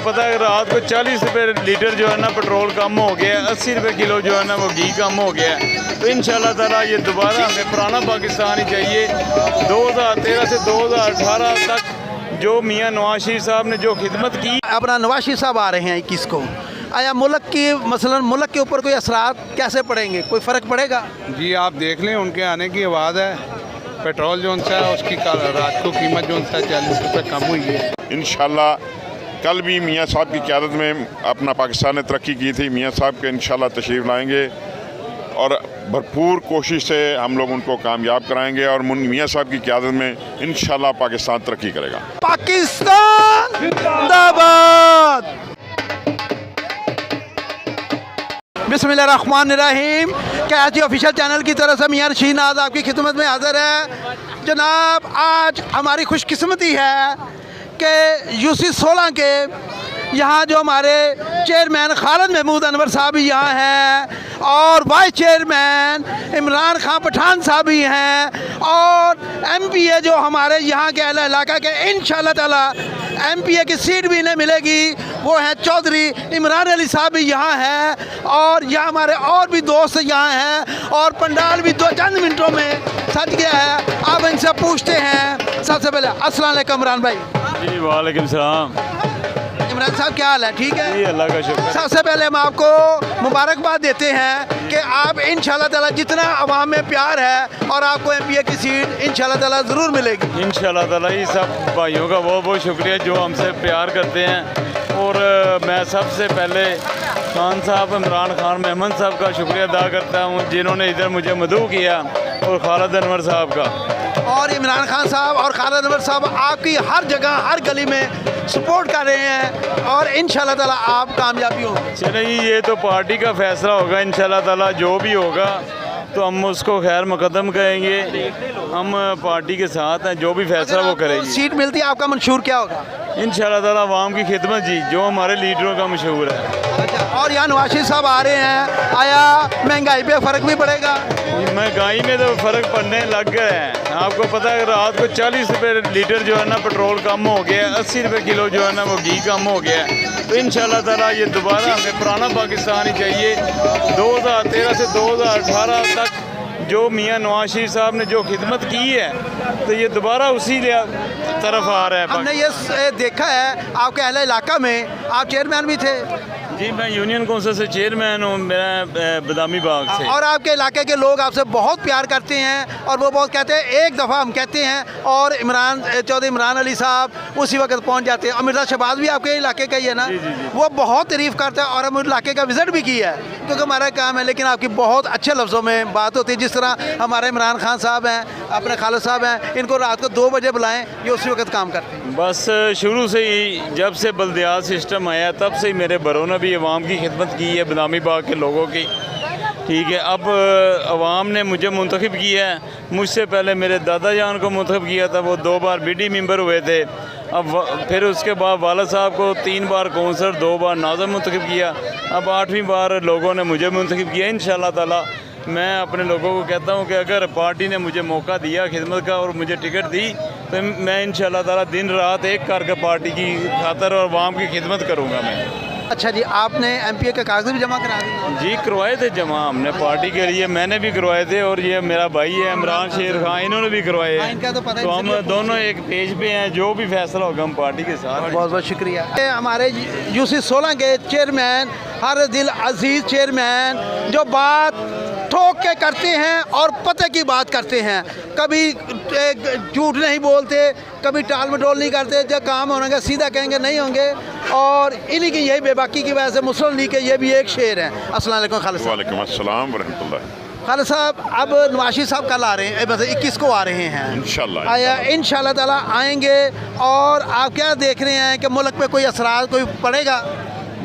पता है रात को 40 रुपये लीटर जो है ना पेट्रोल कम हो गया है, 80 रुपये किलो जो है ना वो घी कम हो गया है। तो इंशाल्लाह ताला ये दोबारा हमें पुराना पाकिस्तान ही चाहिए। 2013 से 2018 तक जो मियाँ नवाज शरीफ साहब ने जो खिदमत की। अपना नवाज शरीफ साहब आ रहे हैं 21 को, आया मुल्क की मसलन मुल्क के ऊपर कोई असरात कैसे पड़ेंगे, कोई फ़र्क पड़ेगा? जी आप देख लें, उनके आने की आवाज़ है। पेट्रोल जो सा है उसकी रात को कीमत जो सा 40 रुपये कम हुई है। इंशाल्लाह कल भी मियाँ साहब की क़यादत में अपना पाकिस्तान ने तरक्की की थी। मियाँ साहब के इंशाल्लाह तशरीफ़ लाएंगे और भरपूर कोशिश से हम लोग उनको कामयाब कराएंगे और मियाँ साहब की क़यादत में इंशाल्लाह पाकिस्तान तरक्की करेगा। पाकिस्तान जिंदाबाद। बिस्मिल्लाहिर्रहमानिर्रहीम। कैची ऑफिशियल चैनल की तरफ से मियाँ रशीद नाज आपकी खिदमत में हाज़िर है। जनाब आज हमारी खुशकिस्मती है कि यूसी 16 के यहाँ जो हमारे चेयरमैन खालिद महमूद अनवर साहब भी यहाँ हैं और वाइस चेयरमैन इमरान खान पठान साहब भी हैं और MPA जो हमारे यहाँ के अहले इलाका के इंशाअल्लाह ताला MPA की सीट भी इन्हें मिलेगी, वो है चौधरी इमरान अली साहब भी यहाँ हैं और यहाँ हमारे और भी दोस्त यहाँ हैं और पंडाल भी 2-4 मिनटों में सज गया है। आप इनसे पूछते हैं। सबसे पहले अस्सलाम वालेकुम इमरान भाई। जी वालेकुम सलाम। इमरान साहब क्या हाल है? ठीक है जी, अल्लाह का शुक्र। सबसे पहले हम आपको मुबारकबाद देते हैं कि आप इंशाल्लाह ताला जितना अवाम में प्यार है और आपको MPA की सीट इंशाल्लाह ताला ज़रूर मिलेगी। इंशाल्लाह ताला ये सब भाइयों का बहुत बहुत शुक्रिया जो हमसे प्यार करते हैं। और मैं सबसे पहले खान साहब इमरान खान मेमन साहब का शुक्रिया अदा करता हूँ जिन्होंने इधर मुझे मदऊ किया, और खालिद अनवर साहब का। और इमरान खान साहब और खालिद अनवर साहब आपकी हर जगह हर गली में सपोर्ट कर रहे हैं और इंशाल्लाह ताला आप कामयाबी होंगे। चलिए ये तो पार्टी का फैसला होगा इंशाल्लाह ताला, जो भी होगा तो हम उसको खैर मुकदम करेंगे। हम पार्टी के साथ हैं, जो भी फैसला वो करेंगे। सीट मिलती है आपका मंशूर क्या होगा? इंशाल्लाह ताला अवाम की खिदमत जी, जो हमारे लीडरों का मशहूर है। अच्छा, और यहाँ नवाज शरीफ साहब आ रहे हैं, आया महंगाई पे फ़र्क भी पड़ेगा? महंगाई में तो फ़र्क पड़ने लग गया है। आपको पता है रात को 40 रुपये लीटर जो है ना पेट्रोल कम हो गया है, 80 रुपये किलो जो है ना वो घी कम हो गया है। तो इंशाल्लाह ताला ये दोबारा हमें पुराना पाकिस्तान ही चाहिए। 2013 से 2018 तक जो मियाँ नवाज शरीफ साहब ने जो खिदमत की है तो ये दोबारा उसी तरफ आ रहा है। हमने ये देखा है आपके अहले इलाका में आप चेयरमैन भी थे। जी मैं यूनियन कौंसिल से चेयरमैन हूँ, मैं बदामी बाग से। और आपके इलाके के लोग आपसे बहुत प्यार करते हैं और वो बहुत कहते हैं, एक दफ़ा हम कहते हैं और चौधरी इमरान अली साहब उसी वक्त पहुंच जाते हैं। और मिर्ज़ा शहबाज भी आपके इलाके का ही है ना? जी, जी, जी। वो बहुत तारीफ़ करता है और हम इलाके का विज़िट भी किया है क्योंकि हमारा काम है, लेकिन आपकी बहुत अच्छे लफ्ज़ों में बात होती है। जिस तरह हमारे इमरान खान साहब हैं, अपने खालिद साहब हैं, इनको रात को 2 बजे बुलाएँ, ये उसी वक्त काम करते हैं। बस शुरू से ही जब से बल्दियात सिस्टम आया तब से ही मेरे बरों ने भी अवाम की खिदमत की है, बदामी बाग के लोगों की। ठीक है, अब अवाम ने मुझे मुंतखब किया है। मुझसे पहले मेरे दादा जान को मुंतखब किया था, वो 2 बार BD मेंबर हुए थे। अब फिर उसके बाद वालिद साहब को 3 बार कौंसलर, 2 बार नाज़िम मुंतखब किया। अब 8वीं बार लोगों ने मुझे मुंतखब किया। इंशाल्लाह ताला मैं अपने लोगों को कहता हूँ कि अगर पार्टी ने मुझे मौका दिया खिदमत का और मुझे टिकट दी तो मैं इंशाल्लाह ताला दिन रात एक करके पार्टी की खातर और अवाम की खिदमत करूँगा मैं। अच्छा जी, आपने MPA के कागज़ भी जमा करा दिए? जी करवाए थे जमा हमने पार्टी के लिए, मैंने भी करवाए थे और ये मेरा भाई है इमरान शेर खान, इन्होंने भी करवाए हैं। इनका तो पता तो हम दोनों एक पेज पे हैं, जो भी फैसला होगा हम पार्टी के साथ। बहुत बहुत शुक्रिया। हमारे यूसी 16 के चेयरमैन हर दिल अजीज़ चेयरमैन जो बात ठोक के करते हैं और पते की बात करते हैं, कभी झूठ नहीं बोलते, कभी टाल मटोल नहीं करते। जब काम होंगे सीधा कहेंगे नहीं होंगे और इन्हीं की यही बेबाकी की वजह से मुस्लिम लीग के ये भी एक शेर हैं। अस्सलाम वालेकुम खालिद साहब। वालेकुम अस्सलाम व रहमतुल्लाह। खालिद साहब अब नवाज शरीफ साहब कल आ रहे हैं, मतलब 21 को आ रहे हैं इंशाल्लाह। आया इंशाल्लाह ताला आएंगे और आप क्या देख रहे हैं कि मुल्क पे कोई असरात कोई पड़ेगा?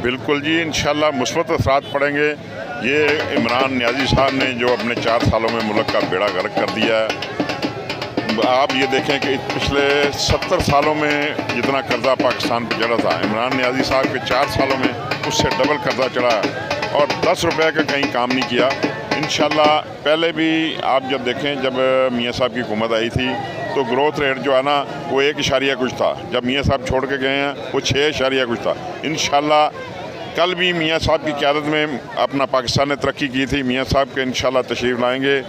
बिल्कुल जी, इंशाल्लाह मुस्बत असरात पड़ेंगे। ये इमरान नियाज़ी साहब ने जो अपने 4 सालों में मुल्क का बेड़ा गर्क कर दिया है। आप ये देखें कि पिछले 70 सालों में जितना कर्जा पाकिस्तान पर चढ़ा था, इमरान नियाज़ी साहब के 4 सालों में उससे डबल कर्जा चढ़ा और 10 रुपये का कहीं काम नहीं किया। इंशाल्लाह पहले भी आप जब देखें, जब मियाँ साहब की हुकूमत आई थी तो ग्रोथ रेट जो है ना वो 1 कुछ था। जब मियाँ साहब छोड़ के गए हैं वो 6 कुछ था। इंशाल्लाह कल भी मियाँ साहब की क़यादत में अपना पाकिस्तान ने तरक्की की थी। मियाँ साहब के इंशाल्लाह तशरीफ़ लाएंगे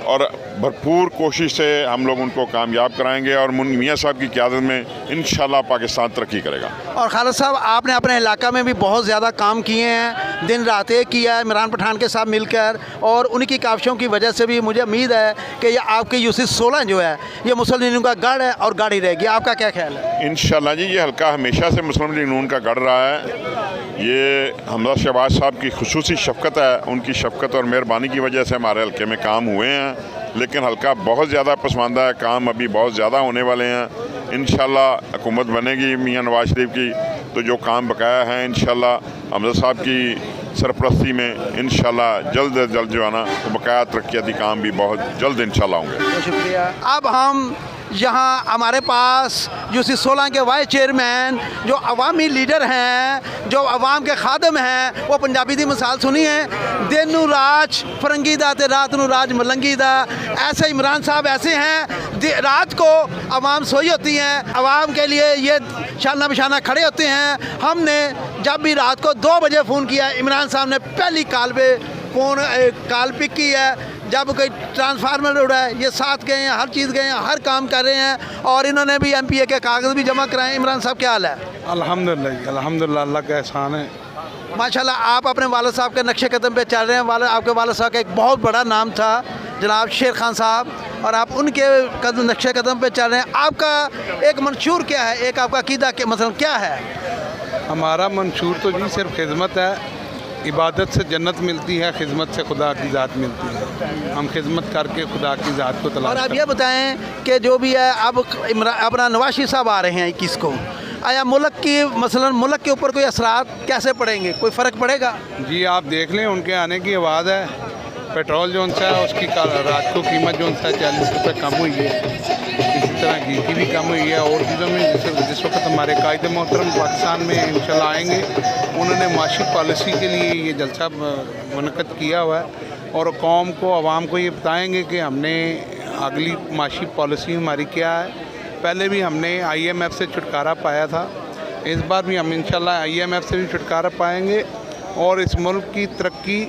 और भरपूर कोशिश से हम लोग उनको कामयाब कराएंगे और मियाँ साहब की क़यादत में इंशाल्लाह पाकिस्तान तरक्की करेगा। और खालिद साहब, आपने अपने इलाका में भी बहुत ज़्यादा काम किए हैं, दिन रात एक किया है इमरान पठान के साथ मिलकर, और उनकी काविशों की वजह से भी मुझे उम्मीद है कि ये आपकी यूसी 16 जो है ये मुस्लिम लीग का गढ़ है और गढ़ ही रहेगी। आपका क्या ख्याल है? इंशाल्लाह जी, ये हल्का हमेशा से मुस्लिम लीग नून का गढ़ रहा है। ये हमजा शहबाज साहब की खुसूसी शफ़क़त है, उनकी शफ़क़त और मेहरबानी की वजह से हमारे हल्के में काम हुए हैं। लेकिन हल्का बहुत ज़्यादा पसमानदा है, काम अभी बहुत ज़्यादा होने वाले हैं। इंशाल्लाह हुकूमत बनेगी मियाँ नवाज शरीफ की, तो जो काम बकाया है इंशाल्लाह हमजा साहब की सरपरस्ती में इंशाल्लाह जल्द से जल्द जो है ना वो बकाया तरक्याती काम भी बहुत जल्द इंशाल्लाह होंगे। बहुत शुक्रिया। अब हम यहाँ हमारे पास यूसी 16 के वाइस चेयरमैन जो अवामी लीडर हैं, जो अवाम के खादम हैं, वो पंजाबी की मिसाल सुनी है, दिन नू राज फरंगी दा ते रात नू राज मलंगी दा। ऐसे इमरान साहब ऐसे हैं, रात को अवाम सोई होती हैं, अवाम के लिए ये शाना बशाना खड़े होते हैं। हमने जब भी रात को 2 बजे फ़ोन किया, इमरान साहब ने पहली कॉल पे कॉल पिक की है। जब कोई ट्रांसफार्मर उड़ा है, ये साथ गए हैं, हर चीज़ गए हैं, हर काम कर रहे हैं, और इन्होंने भी MPA के कागज़ भी जमा कराए। इमरान साहब क्या हाल है? अल्हम्दुलिल्लाह अल्हम्दुलिल्लाह, अल्लाह का एहसान है। माशाल्लाह, आप अपने वालिद साहब के नक्शे कदम पे चल रहे हैं। आपके वालिद साहब का एक बहुत बड़ा नाम था जनाब शेर खान साहब, और आप उनके नक्शे कदम पे चल रहे हैं। आपका एक मंशूर क्या है, एक आपका अकीदा के मतलब क्या है? हमारा मंशूर तो जी सिर्फ खिदमत है। इबादत से जन्नत मिलती है, खिदमत से खुदा की ज़ात मिलती है। हम खिदमत करके खुदा की ज़ात को तलाश और आप करते ये बताएं कि जो भी है, अब अपना नवाज शरीफ साहब आ रहे हैं 21 को, आया मुल्क की मसलन मुल्क के ऊपर कोई असरात कैसे पड़ेंगे, कोई फ़र्क पड़ेगा? जी आप देख लें, उनके आने की आवाज़ है। पेट्रोल जो सा है उसकी रात को कीमत जो सा 40 रुपये कम हुई है। इसी तरह घी की भी कम हुई है, और चीज़ों में जिस वक्त हमारे कायद मोहतरम पाकिस्तान में इंशाल्लाह आएंगे, उन्होंने माशी पॉलिसी के लिए ये जलसा मुनक़द किया हुआ है, और कौम को आवाम को ये बताएंगे कि हमने अगली माशी पॉलिसी हमारी क्या है। पहले भी हमने IMF से छुटकारा पाया था, इस बार भी हम इंशाल्लाह IMF से भी छुटकारा पाएंगे, और इस मुल्क की तरक्की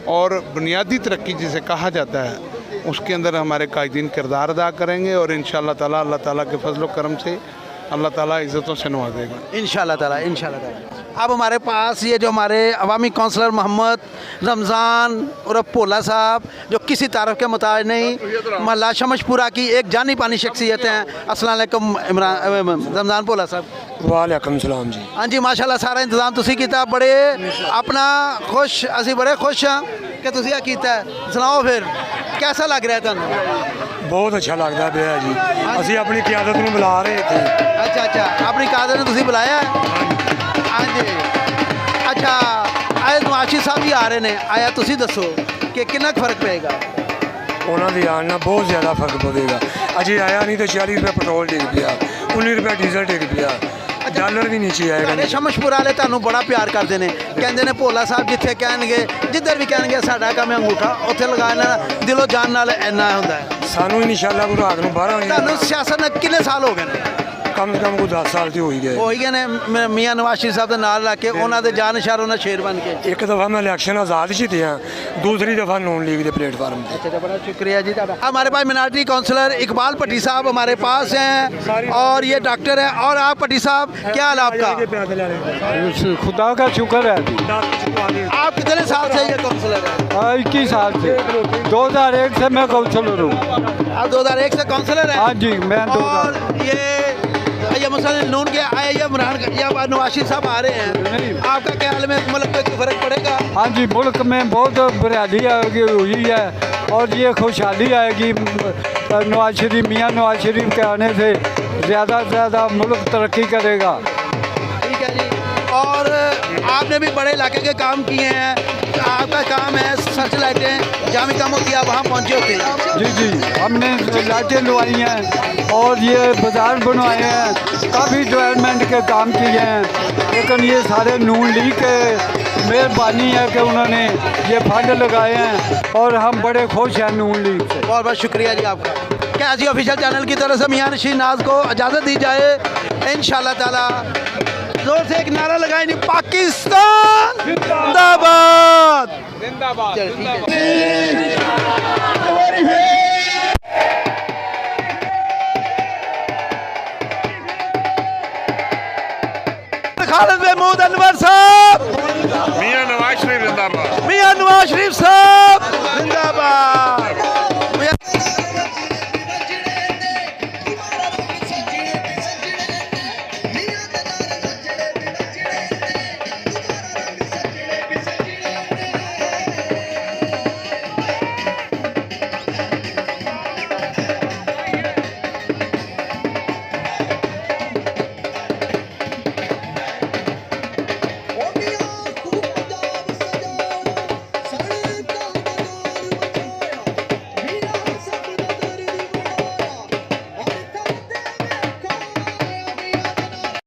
और बुनियादी तरक्की जिसे कहा जाता है उसके अंदर हमारे कायदीन किरदार अदा करेंगे, और इंशाल्लाह ताला अल्लाह ताला के फजल करम से अल्लाह ताला इज़्ज़तों से नवाजेगा इंशाल्लाह ताला, इंशाल्लाह ताला। अब हमारे पास ये जो हमारे अवामी काउंसलर मोहम्मद रमज़ान और भोला साहब, जो किसी तारफ़ के मुताबिक नहीं, महल्ला शमशपुरा की एक जानी पानी शख्सियत हैं। अस्सलाम वालेकुम रमज़ान भोला साहब। वालेकुम सलाम जी। हाँ जी, माशाल्लाह सारा इंतजाम तुसी कीता, बड़े अपना खुश, असी बड़े खुश हाँ कि तुसी ये कीता है। सुनाओ फिर कैसा लग रहा है तुहानू? बहुत अच्छा लगता पाया जी। असी अपनी क्यादत में बुला रहे थे। अच्छा अच्छा, अपनी कादर ने तुसी बुलाया है? हाँ जी। अच्छा, आए नवाशी साहब भी आ रहे ने, आया तुसी दसो कि कितना फर्क पेगा? उन्होंने आने ਨਾਲ बहुत ज़्यादा फर्क पवेगा। अजी आया नहीं तो 40 रुपये पेट्रोल डिग पिया, 19 रुपये डीजल डिग पिया, डॉलर भी नीचे आएगा। शमशपुर वाले ਤੁਹਾਨੂੰ बड़ा प्यार करते हैं, कहते हैं भोला साहब जिथे कह जिधर भी कह साडा काम अंगूठा उत्थे लगाना, दिलों जान नाल इन्ना होंदा है। सानू इंशाल्लाह को रात को 12 ਤੁਹਾਨੂੰ सियासत में कितने साल हो गए? कम से कम को 10 साल तो हो ही गए ने। मियाँ नवाज शरीफ साहब के नाल रख के उन्होंने जान इशार उन्हें शेर बन के। एक दफ़ा मैं इलेक्शन आज़ाद जीते हैं, दूसरी दफ़ा नून लीग के प्लेटफार्म। अच्छा, बड़ा शुक्रिया जी। हमारे पास मिनार्टी काउंसलर इकबाल भट्टी साहब हमारे पास हैं, और ये डॉक्टर हैं। और आप भट्टी साहब, क्या हाल आपका? खुदा का शुक्र है। आप कितने साल से ये काउंसलर हैं? 21 साल से, 2001 से मैं काउंसलर हूँ। आप 2001 से काउंसलर हैं? हाँ जी, मैं और ये मुस्लिम नून के आए या नवाज शरीफ साहब आ रहे हैं, आपका क्या हाल में मुल्क पे फ़र्क पड़ेगा? हाँ जी, मुल्क में बहुत बहाली हुई है, और ये खुशहाली आएगी नवाज शरीफ, मियाँ नवाज शरीफ के आने से ज़्यादा से ज़्यादा मुल्क तरक्की करेगा। ठीक है जी। और आपने भी बड़े इलाके के काम किए हैं, आपका काम है सर्च लाइटें जामिका मोतिया वहाँ पहुँचे होते? जी जी, हमने लाइटें लवाई हैं और ये बाज़ार बनवाए हैं, काफ़ी डेवलपमेंट के काम किए हैं, लेकिन ये सारे नून लीग के मेहरबानी है कि उन्होंने ये फंड लगाए हैं और हम बड़े खुश हैं नून लीग से। बहुत बहुत शुक्रिया जी आपका। कैसी ऑफिशियल चैनल की तरफ से मियां रशीद नाज को इजाज़त दी जाए इंशाल्लाह ताला। जोर से एक नारा लगाए नहीं, पाकिस्तान जिंदाबाद जिंदाबाद। खालिद महमूद अनवर साहब, मियां नवाज शरीफ जिंदाबाद। मियां नवाज शरीफ साहब जिंदाबाद।